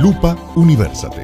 Lupa Universate.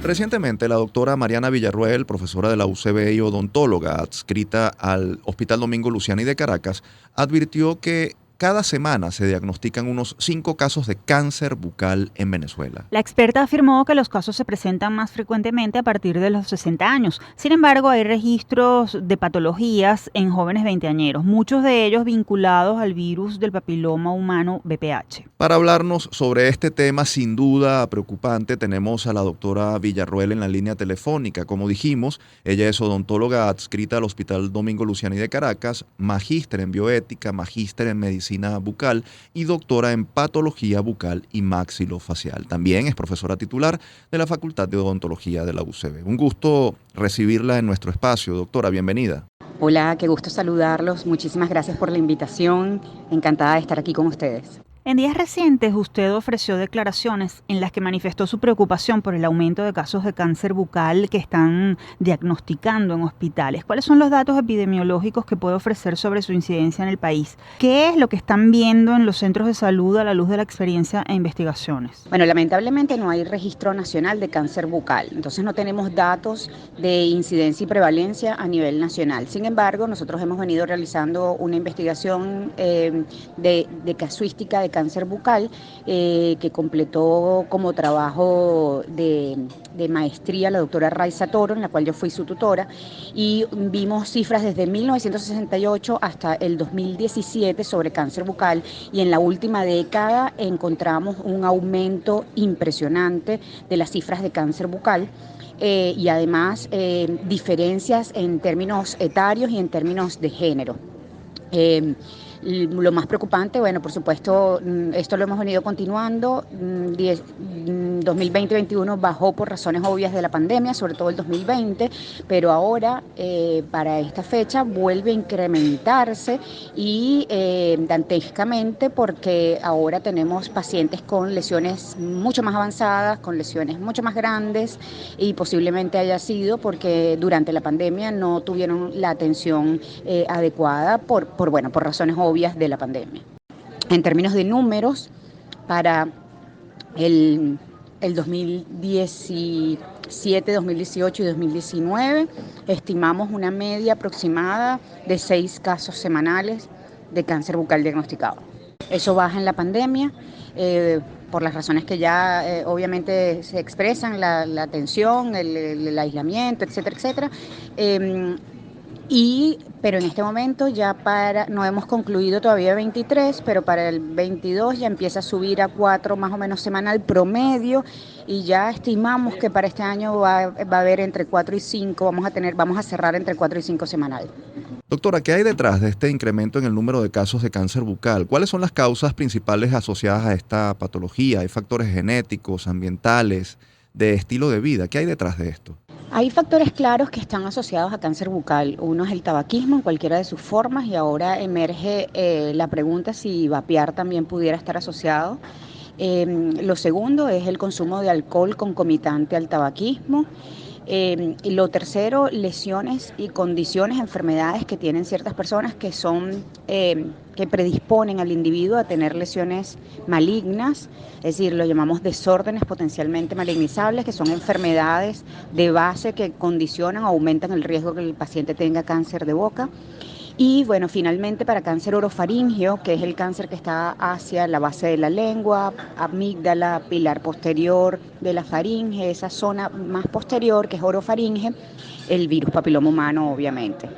Recientemente, la doctora Mariana Villarroel, profesora de la UCB y odontóloga adscrita al Hospital Domingo Luciani de Caracas, advirtió que cada semana se diagnostican unos 5 casos de cáncer bucal en Venezuela. La experta afirmó que los casos se presentan más frecuentemente a partir de los 60 años. Sin embargo, hay registros de patologías en jóvenes veinteañeros, muchos de ellos vinculados al virus del papiloma humano VPH. Para hablarnos sobre este tema sin duda preocupante, tenemos a la doctora Villarroel en la línea telefónica. Como dijimos, ella es odontóloga adscrita al Hospital Domingo Luciani de Caracas, magíster en bioética, magíster en medicina bucal y doctora en patología bucal y maxilofacial. También es profesora titular de la Facultad de Odontología de la UCB. Un gusto recibirla en nuestro espacio, doctora, bienvenida. Hola, qué gusto saludarlos. Muchísimas gracias por la invitación. Encantada de estar aquí con ustedes. En días recientes, usted ofreció declaraciones en las que manifestó su preocupación por el aumento de casos de cáncer bucal que están diagnosticando en hospitales. ¿Cuáles son los datos epidemiológicos que puede ofrecer sobre su incidencia en el país? ¿Qué es lo que están viendo en los centros de salud a la luz de la experiencia e investigaciones? Bueno, lamentablemente no hay registro nacional de cáncer bucal, entonces no tenemos datos de incidencia y prevalencia a nivel nacional. Sin embargo, nosotros hemos venido realizando una investigación de casuística de cáncer bucal que completó como trabajo de maestría la doctora Raiza Toro, en la cual yo fui su tutora, y vimos cifras desde 1968 hasta el 2017 sobre cáncer bucal, y en la última década encontramos un aumento impresionante de las cifras de cáncer bucal. Y además diferencias en términos etarios y en términos de género. Lo más preocupante, bueno, por supuesto, esto lo hemos venido continuando. 2020-2021 bajó por razones obvias de la pandemia, sobre todo el 2020, pero ahora, para esta fecha, vuelve a incrementarse y dantescamente, porque ahora tenemos pacientes con lesiones mucho más avanzadas, con lesiones mucho más grandes, y posiblemente haya sido porque durante la pandemia no tuvieron la atención adecuada por razones obvias de la pandemia. En términos de números, para el 2017, 2018 y 2019 estimamos una media aproximada de 6 casos semanales de cáncer bucal diagnosticado. Eso baja en la pandemia por las razones que ya obviamente se expresan, la atención, el aislamiento, etcétera, etcétera. Pero en este momento no hemos concluido todavía 23, pero para el 22 ya empieza a subir a 4 más o menos semanal promedio, y ya estimamos que para este año va a haber entre 4 y 5, vamos a cerrar entre 4 y 5 semanal. Doctora, ¿qué hay detrás de este incremento en el número de casos de cáncer bucal? ¿Cuáles son las causas principales asociadas a esta patología? ¿Hay factores genéticos, ambientales, de estilo de vida? ¿Qué hay detrás de esto? Hay factores claros que están asociados a cáncer bucal. Uno es el tabaquismo en cualquiera de sus formas, y ahora emerge la pregunta si vapear también pudiera estar asociado. Lo segundo es el consumo de alcohol concomitante al tabaquismo. Y lo tercero, lesiones y condiciones, enfermedades que tienen ciertas personas que predisponen al individuo a tener lesiones malignas, es decir, lo llamamos desórdenes potencialmente malignizables, que son enfermedades de base que condicionan o aumentan el riesgo que el paciente tenga cáncer de boca. Y bueno, finalmente para cáncer orofaríngeo, que es el cáncer que está hacia la base de la lengua, amígdala, pilar posterior de la faringe, esa zona más posterior que es orofaringe, el virus papiloma humano obviamente.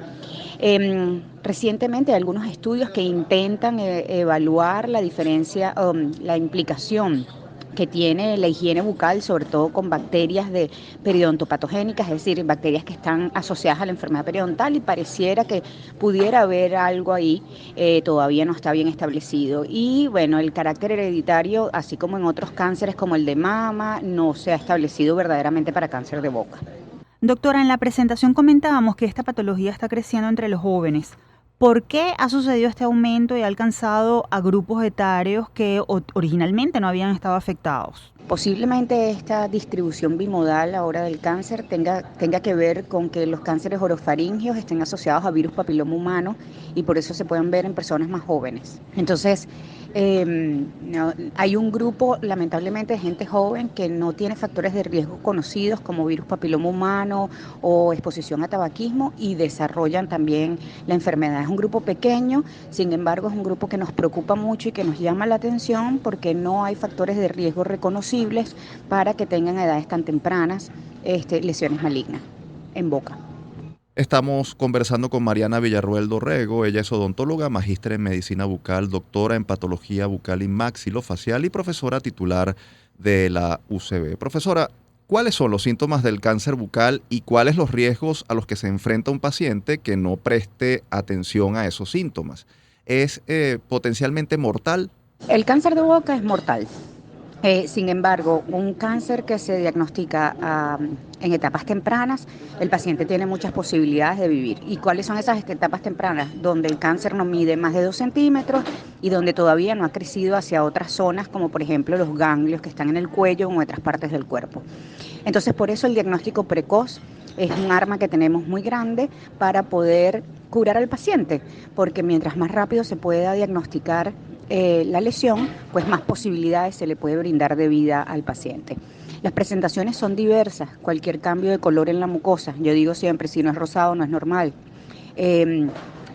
Recientemente hay algunos estudios que intentan evaluar la diferencia, la implicación que tiene la higiene bucal, sobre todo con bacterias de periodontopatogénicas, es decir, bacterias que están asociadas a la enfermedad periodontal, y pareciera que pudiera haber algo ahí, todavía no está bien establecido. Y bueno, el carácter hereditario, así como en otros cánceres como el de mama, no se ha establecido verdaderamente para cáncer de boca. Doctora, en la presentación comentábamos que esta patología está creciendo entre los jóvenes. ¿Por qué ha sucedido este aumento y ha alcanzado a grupos etarios que originalmente no habían estado afectados? Posiblemente esta distribución bimodal ahora del cáncer tenga que ver con que los cánceres orofaringeos estén asociados a virus papiloma humano y por eso se pueden ver en personas más jóvenes. Entonces, no, hay un grupo lamentablemente de gente joven que no tiene factores de riesgo conocidos como virus papiloma humano o exposición a tabaquismo y desarrollan también la enfermedad. Es un grupo pequeño, sin embargo es un grupo que nos preocupa mucho y que nos llama la atención porque no hay factores de riesgo reconocidos para que tengan a edades tan tempranas lesiones malignas en boca. Estamos conversando con Mariana Villarroel Dorrego. Ella es odontóloga, magíster en medicina bucal, doctora en patología bucal y maxilofacial y profesora titular de la UCB. Profesora, ¿cuáles son los síntomas del cáncer bucal y cuáles los riesgos a los que se enfrenta un paciente que no preste atención a esos síntomas? ¿Es potencialmente mortal? El cáncer de boca es mortal. Sin embargo, un cáncer que se diagnostica en etapas tempranas, el paciente tiene muchas posibilidades de vivir. ¿Y cuáles son esas etapas tempranas? Donde el cáncer no mide más de 2 centímetros y donde todavía no ha crecido hacia otras zonas, como por ejemplo los ganglios que están en el cuello o en otras partes del cuerpo. Entonces, por eso el diagnóstico precoz es un arma que tenemos muy grande para poder curar al paciente, porque mientras más rápido se pueda diagnosticar la lesión, pues más posibilidades se le puede brindar de vida al paciente. Las presentaciones son diversas, cualquier cambio de color en la mucosa, yo digo siempre, si no es rosado no es normal.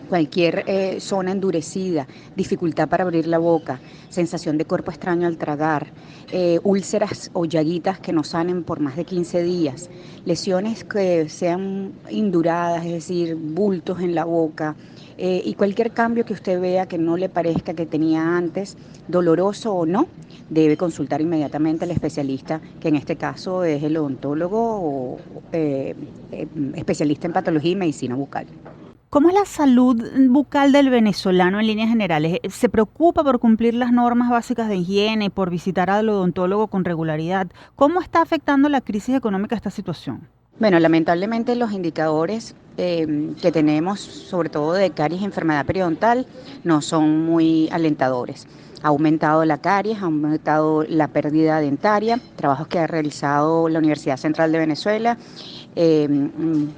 Cualquier zona endurecida, dificultad para abrir la boca, sensación de cuerpo extraño al tragar, úlceras o llaguitas que no sanen por más de 15 días, lesiones que sean induradas, es decir, bultos en la boca, y cualquier cambio que usted vea que no le parezca que tenía antes, doloroso o no, debe consultar inmediatamente al especialista, que en este caso es el odontólogo o especialista en patología y medicina bucal. ¿Cómo es la salud bucal del venezolano en líneas generales? ¿Se preocupa por cumplir las normas básicas de higiene, por visitar al odontólogo con regularidad? ¿Cómo está afectando la crisis económica esta situación? Bueno, lamentablemente los indicadores que tenemos, sobre todo de caries y enfermedad periodontal, no son muy alentadores. Ha aumentado la caries, ha aumentado la pérdida dentaria, trabajos que ha realizado la Universidad Central de Venezuela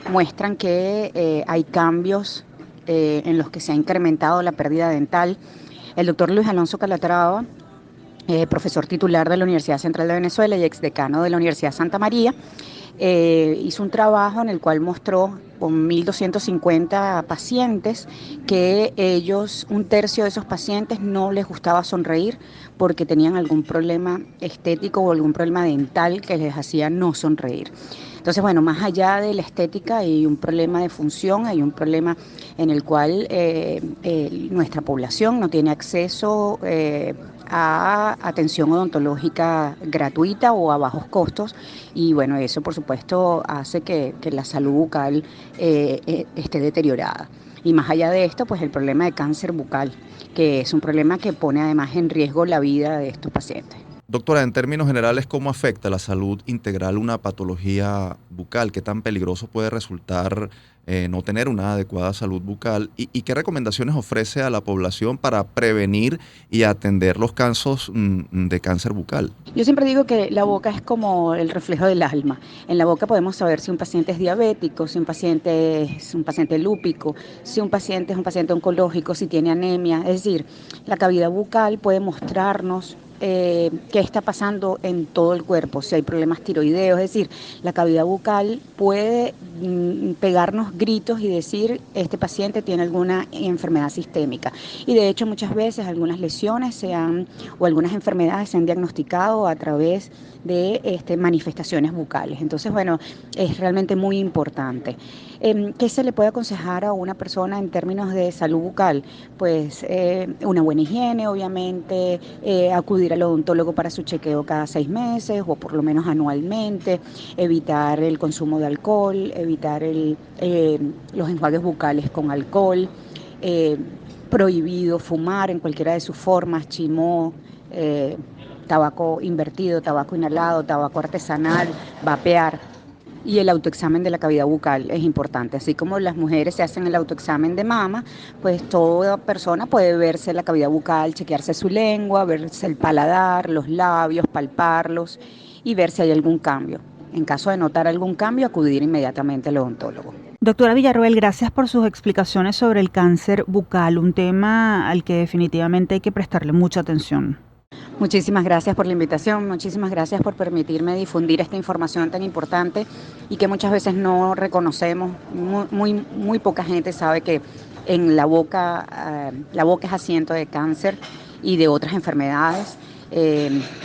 muestran que hay cambios en los que se ha incrementado la pérdida dental. El doctor Luis Alonso Calatrava, profesor titular de la Universidad Central de Venezuela y exdecano de la Universidad Santa María, hizo un trabajo en el cual mostró con 1.250 pacientes que ellos, un tercio de esos pacientes no les gustaba sonreír porque tenían algún problema estético o algún problema dental que les hacía no sonreír. Entonces, bueno, más allá de la estética hay un problema de función, hay un problema en el cual nuestra población no tiene acceso a atención odontológica gratuita o a bajos costos y bueno, eso por supuesto hace que la salud bucal esté deteriorada. Y más allá de esto, pues el problema de cáncer bucal, que es un problema que pone además en riesgo la vida de estos pacientes. Doctora, en términos generales, ¿cómo afecta la salud integral una patología bucal? ¿Qué tan peligroso puede resultar no tener una adecuada salud bucal? ¿Y qué recomendaciones ofrece a la población para prevenir y atender los casos de cáncer bucal? Yo siempre digo que la boca es como el reflejo del alma. En la boca podemos saber si un paciente es diabético, si un paciente es un paciente lúpico, si un paciente es un paciente oncológico, si tiene anemia. Es decir, la cavidad bucal puede mostrarnos qué está pasando en todo el cuerpo, si hay problemas tiroideos, es decir, la cavidad bucal puede pegarnos gritos y decir este paciente tiene alguna enfermedad sistémica y de hecho muchas veces algunas lesiones o algunas enfermedades se han diagnosticado a través de manifestaciones bucales. Entonces, bueno, es realmente muy importante. ¿Qué se le puede aconsejar a una persona en términos de salud bucal? Pues una buena higiene, obviamente, acudir al odontólogo para su chequeo cada 6 meses o por lo menos anualmente, evitar el consumo de alcohol, evitar los enjuagues bucales con alcohol, prohibido fumar en cualquiera de sus formas, chimó, tabaco invertido, tabaco inhalado, tabaco artesanal, vapear. Y el autoexamen de la cavidad bucal es importante. Así como las mujeres se hacen el autoexamen de mama, pues toda persona puede verse la cavidad bucal, chequearse su lengua, verse el paladar, los labios, palparlos y ver si hay algún cambio. En caso de notar algún cambio, acudir inmediatamente al odontólogo. Doctora Villarroel, gracias por sus explicaciones sobre el cáncer bucal, un tema al que definitivamente hay que prestarle mucha atención. Muchísimas gracias por la invitación, muchísimas gracias por permitirme difundir esta información tan importante y que muchas veces no reconocemos. Muy poca gente sabe que en la boca es asiento de cáncer y de otras enfermedades.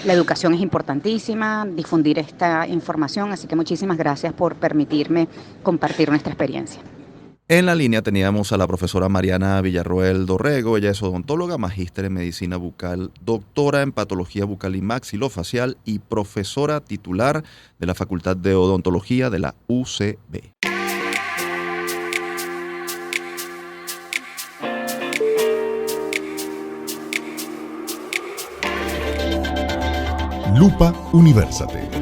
La educación es importantísima, difundir esta información, así que muchísimas gracias por permitirme compartir nuestra experiencia. En la línea teníamos a la profesora Mariana Villarroel Dorrego. Ella es odontóloga, magíster en medicina bucal, doctora en patología bucal y maxilofacial y profesora titular de la Facultad de Odontología de la UCB. Lupa Universate.